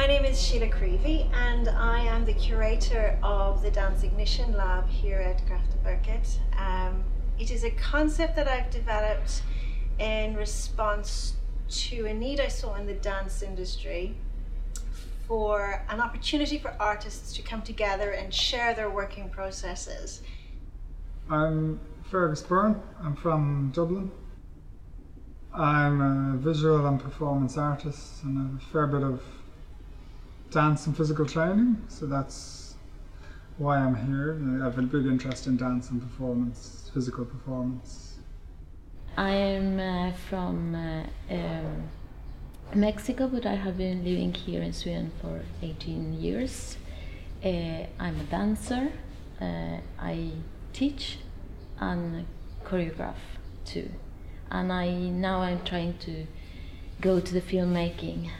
My name is Sheila Creevy and I am the curator of the Dance Ignition Lab here at Grafton-Burkett. It is a concept that I've developed in response to a need I saw in the dance industry for an opportunity for artists to come together and share their working processes. I'm Fergus Byrne, I'm from Dublin. I'm a visual and performance artist and I have a fair bit of dance and physical training, so that's why I'm here. I have a big interest in dance and performance, physical performance. I am from Mexico, but I have been living here in Sweden for 18 years. I'm a dancer, I teach and choreograph too. And now I'm trying to go to the filmmaking.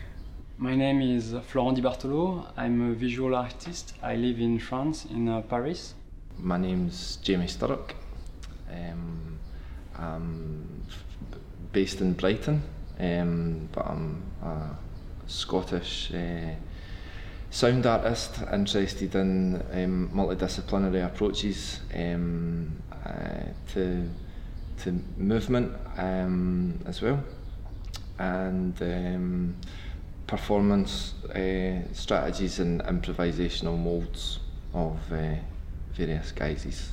My name is Florent Di Bartolo. I'm a visual artist. I live in France, in Paris. My name's Jamie Sturrock. I'm based in Brighton, but I'm a Scottish sound artist interested in multidisciplinary approaches to movement as well, and performance strategies and improvisational moulds of various guises.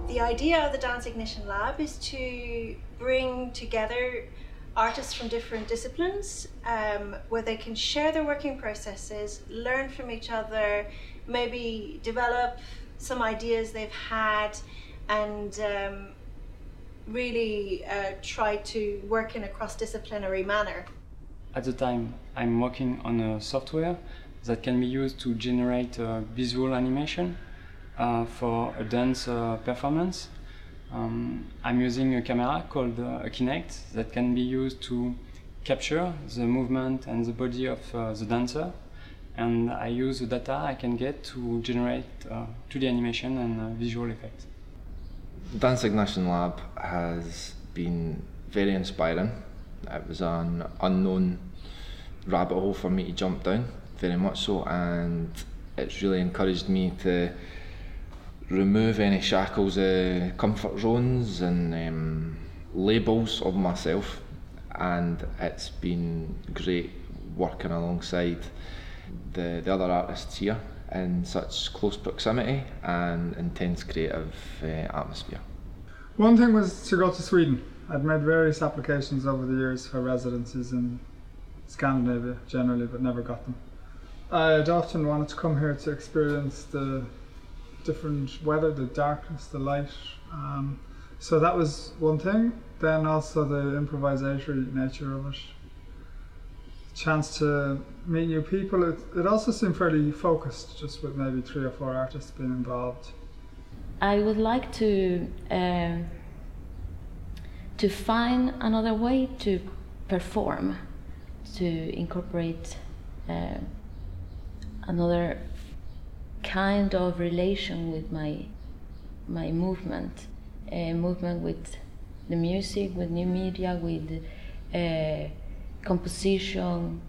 The idea of the Dance Ignition Lab is to bring together artists from different disciplines where they can share their working processes, learn from each other, maybe develop some ideas they've had, and really try to work in a cross-disciplinary manner. At the time, I'm working on a software that can be used to generate visual animation for a dance performance. I'm using a camera called a Kinect that can be used to capture the movement and the body of the dancer, and I use the data I can get to generate 2D animation and visual effects. Dance Ignition Lab has been very inspiring. It was an unknown rabbit hole for me to jump down, very much so, and it's really encouraged me to remove any shackles, comfort zones and labels of myself, and it's been great working alongside the other artists here in such close proximity and intense creative atmosphere. One thing was to go to Sweden. I'd made various applications over the years for residencies in Scandinavia generally, but never got them. I'd often wanted to come here to experience the different weather, the darkness, the light. So that was one thing. Then also the improvisatory nature of it. Chance to meet new people. It also seemed fairly focused, just with maybe 3 or 4 artists being involved. I would like to find another way to perform, to incorporate another kind of relation with my movement with the music, with new media, with composition.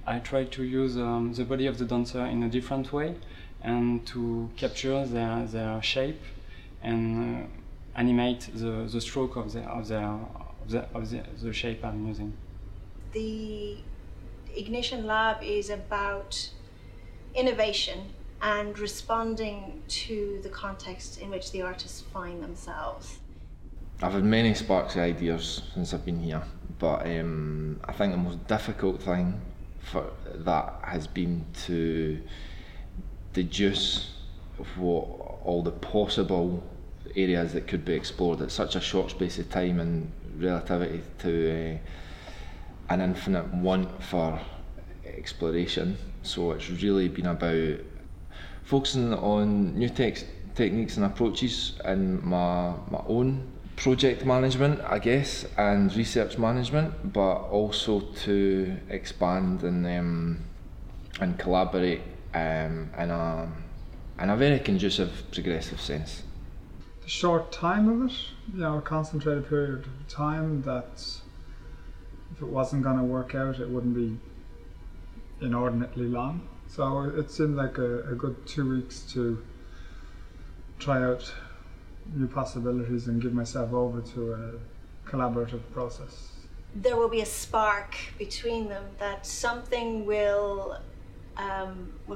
I try to use the body of the dancer in a different way and to capture their shape and animate the stroke of the shape I'm using. The Ignition Lab is about innovation and responding to the context in which the artists find themselves. I've had many sparks of ideas since I've been here, but I think the most difficult thing for that has been to deduce what all the possible areas that could be explored at such a short space of time and relativity to an infinite want for exploration. So it's really been about focusing on new techniques and approaches in my own project management, I guess, and research management, but also to expand and collaborate in in a very conducive, progressive sense. The short time of it, a concentrated period of time that if it wasn't going to work out, it wouldn't be inordinately long. So it seemed like a good 2 weeks to try out new possibilities and give myself over to a collaborative process. There will be a spark between them, that something will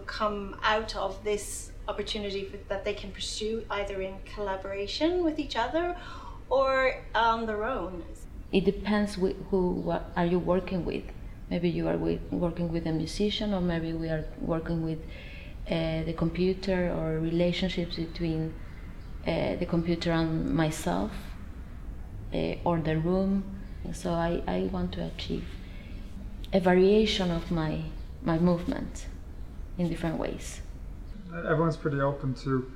come out of this opportunity that they can pursue either in collaboration with each other or on their own. It depends what are you working with. Maybe you are working with a musician, or maybe we are working with the computer, or relationships between the computer and myself, or the room. So I want to achieve a variation of my movement in different ways. Everyone's pretty open to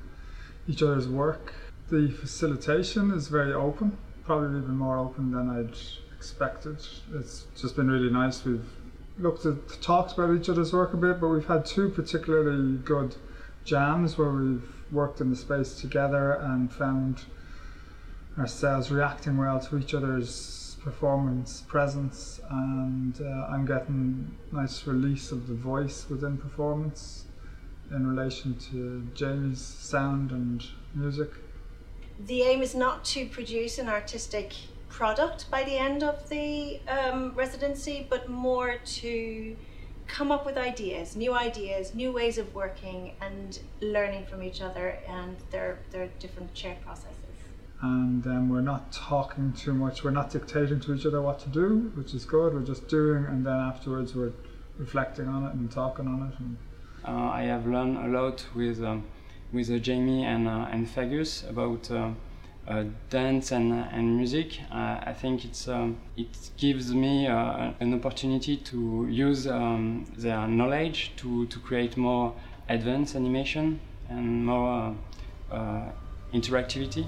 each other's work. The facilitation is very open, probably even more open than I'd expected. It's just been really nice. We've talked about each other's work a bit, but we've had 2 particularly good jams where we've worked in the space together and found ourselves reacting well to each other's performance presence, and I'm getting nice release of the voice within performance in relation to Jamie's sound and music. The aim is not to produce an artistic product by the end of the residency, but more to come up with ideas, new ways of working and learning from each other and their different shared processes. And we're not talking too much, we're not dictating to each other what to do, which is good. We're just doing, and then afterwards we're reflecting on it and talking on it. And I have learned a lot with Jamie and Fergus about dance and music. I think it gives me an opportunity to use their knowledge to create more advanced animation and more interactivity.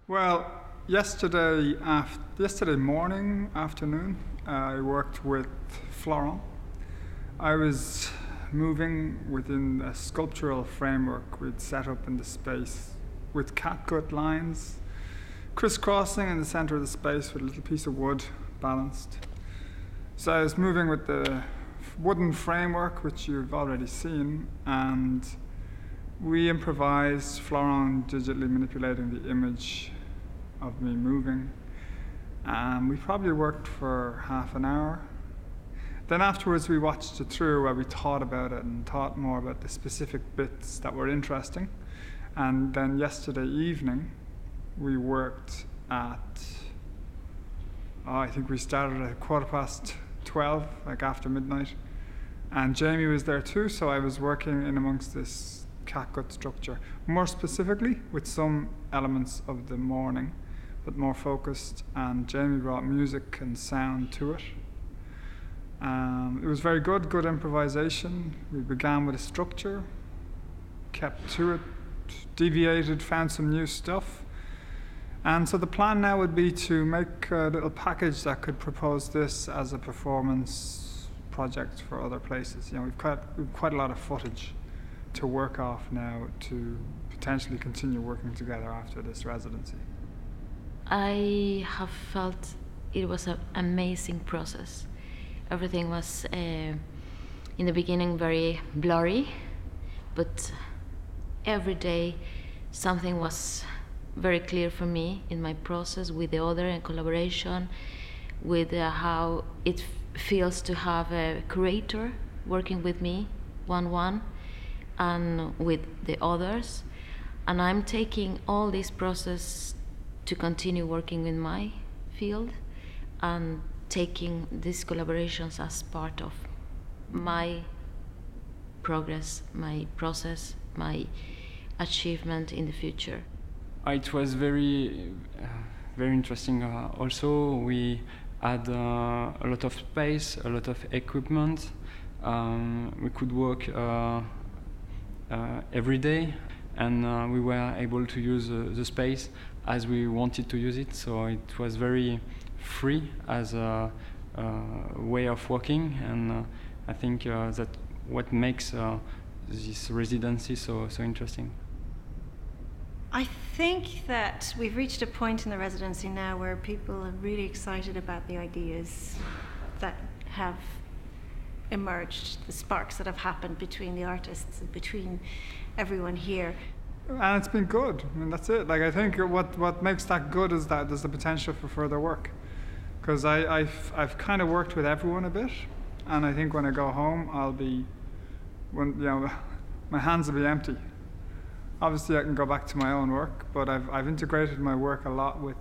Well, yesterday afternoon, I worked with Florent. I was moving within a sculptural framework we'd set up in the space with catgut lines crisscrossing in the center of the space with a little piece of wood balanced. So I was moving with the wooden framework, which you've already seen, and we improvised, Florent digitally manipulating the image of me moving. We probably worked for half an hour. Then afterwards we watched it through where we thought about it and thought more about the specific bits that were interesting. And then yesterday evening we worked at, I think we started at 12:15, like after midnight. And Jamie was there too, so I was working in amongst this catgut structure, more specifically with some elements of the morning, but more focused, and Jamie brought music and sound to it. It was very good improvisation. We began with a structure, kept to it, deviated, found some new stuff. And so the plan now would be to make a little package that could propose this as a performance project for other places. You know, we've quite a lot of footage to work off now to potentially continue working together after this residency. I have felt it was an amazing process. Everything was in the beginning very blurry, but every day something was very clear for me in my process with the other and collaboration, with how it feels to have a curator working with me one-one and with the others. And I'm taking all this process to continue working in my field and taking these collaborations as part of my progress, my process, my achievement in the future. It was very interesting. Also, we had a lot of space, a lot of equipment. We could work every day, and we were able to use the space as we wanted to use it. So it was very free as a way of working, and I think that what makes this residency so interesting. I think that we've reached a point in the residency now where people are really excited about the ideas that have emerged, the sparks that have happened between the artists and between everyone here. And it's been good. I mean, that's it. Like, I think what makes that good is that there's the potential for further work. Because I've kind of worked with everyone a bit, and I think when I go home, my hands will be empty. Obviously, I can go back to my own work, but I've integrated my work a lot with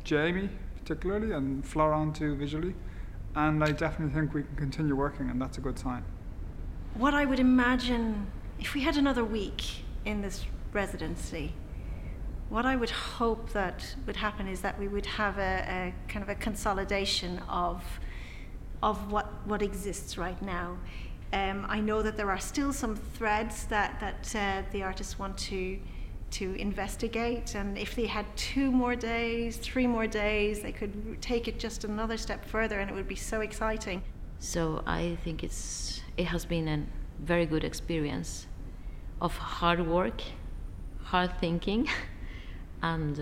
Jamie, particularly, and Florent too, visually. And I definitely think we can continue working, and that's a good sign. What I would imagine, if we had another week in this residency, what I would hope that would happen is that we would have a kind of a consolidation of what exists right now. I know that there are still some threads that the artists want to investigate, and if they had 2 more days, 3 more days, they could take it just another step further, and it would be so exciting. So I think it has been a very good experience of hard work, hard thinking, and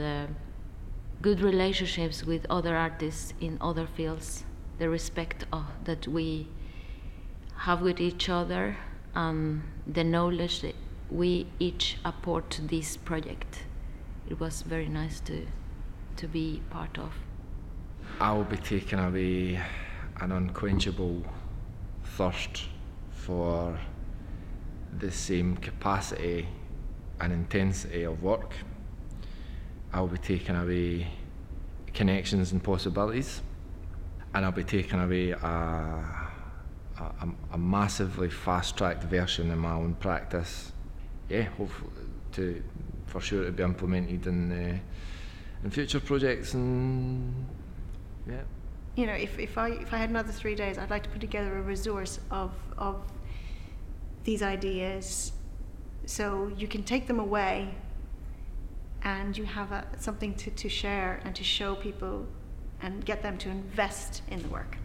good relationships with other artists in other fields, the respect that we have with each other, and the knowledge that we each apport to this project. It was very nice to be part of. I will be taking away an unquenchable thirst for the same capacity and intensity of work. I will be taking away connections and possibilities, and I'll be taking away a massively fast-tracked version of my own practice. Yeah, hopefully for sure to be implemented in future projects, and yeah. You know, if I had another 3 days, I'd like to put together a resource of these ideas, so you can take them away, and you have something to share and to show people, and get them to invest in the work.